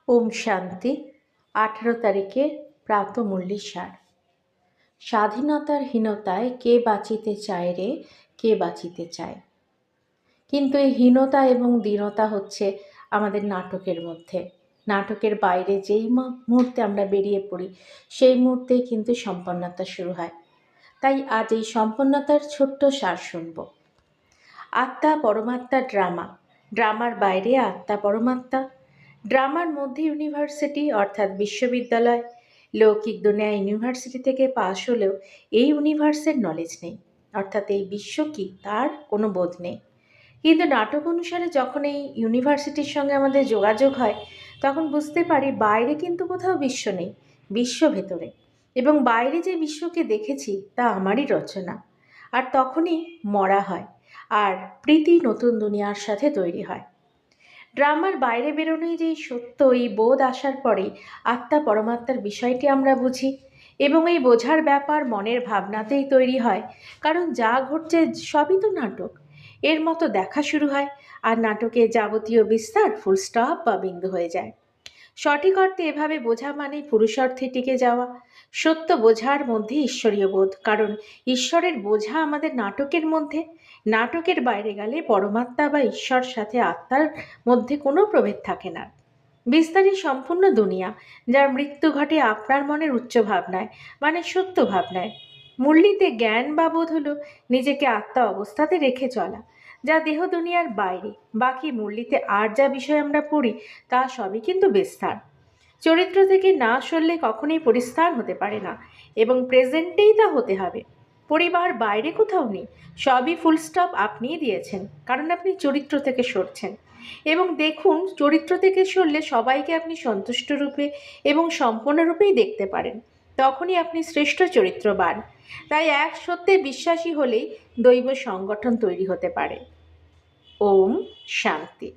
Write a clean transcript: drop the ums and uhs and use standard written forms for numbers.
ওম শান্তি। 18 তারিখে প্রাতমূল্যী সার। স্বাধীনতার হীনতায় কে বাঁচিতে চায় রে, কে বাঁচিতে চায়। কিন্তু এই হীনতা এবং দীনতা হচ্ছে আমাদের নাটকের মধ্যে। নাটকের বাইরে যেই মুহূর্তে আমরা বেরিয়ে পড়ি, সেই মুহূর্তেই কিন্তু সম্পন্নতা শুরু হয়। তাই আজ এই সম্পন্নতার ছোট্ট সার শুনব। আত্মা পরমাত্মা ড্রামা, ড্রামার বাইরে আত্মা পরমাত্মা। ড্রামার মধ্যে ইউনিভার্সিটি অর্থাৎ বিশ্ববিদ্যালয়, লৌকিক দুনিয়া ইউনিভার্সিটি থেকে পাশ হলেও এই ইউনিভার্সের নলেজ নেই, অর্থাৎ এই বিশ্ব কি তার কোনো বোধ নেই। কিন্তু নাটক অনুসারে যখন এই ইউনিভার্সিটির সঙ্গে আমাদের যোগাযোগ হয়, তখন বুঝতে পারি বাইরে কিন্তু কোথাও বিশ্ব নেই, বিশ্ব ভেতরে। এবং বাইরে যে বিশ্বকে দেখেছি তা আমারই রচনা। আর তখনই মরা হয়, আর প্রীতি নতুন দুনিয়ার সাথে তৈরি হয়। ড্রামার বাইরে বেরোনোই যেই সত্য, এই বোধ আসার পরেই আত্মা পরমাত্মার বিষয়টি আমরা বুঝি। এবং এই বোঝার ব্যাপার মনের ভাবনাতেই তৈরি হয়, কারণ যা ঘটছে সবই তো নাটক। এর মতো দেখা শুরু হয়, আর নাটকের যাবতীয় বিস্তার ফুল স্টপ বা বিন্দু হয়ে যায়। সঠিক অর্থে এভাবে বোঝা মানেই পুরুষার্থে টিকে যাওয়া। সত্য বোঝার মধ্যে ঈশ্বরীয় বোধ, কারণ ঈশ্বরের বোঝা আমাদের নাটকের মধ্যে। নাটকের বাইরে গেলে পরমাত্মা বা ঈশ্বর সাথে আত্মার মধ্যে কোনো প্রভেদ থাকে না। বিস্তারই সম্পূর্ণ দুনিয়া, যার মৃত্যু ঘটে আপনার মনের উচ্চ ভাবনায়, মানে সত্য ভাবনায়। মূল্যতে জ্ঞান বা বোধ হলো নিজেকে আত্মা অবস্থাতে রেখে চলা, যা দেহ দুনিয়ার বাইরে। বাকি মূল্যতে আর যা বিষয় আমরা পড়ি তা সবই কিন্তু বিস্তার। চরিত্র থেকে না সরলে কখনোই পরিস্থান হতে পারে না, এবং প্রেজেন্টেই তা হতে হবে। পরিবার বাইরে কোথাও নেই, সবই ফুল স্টপ আপনিই দিয়েছেন, কারণ আপনি চরিত্র থেকে সরছেন। এবং দেখুন, চরিত্র থেকে সরলে সবাইকে আপনি সন্তুষ্ট রূপে এবং সম্পূর্ণরূপেই দেখতে পারেন, তখনই আপনি শ্রেষ্ঠ চরিত্রবান। তাই এক সত্যে বিশ্বাসী হলেই দৈব সংগঠন তৈরি হতে পারে। ওম শান্তি।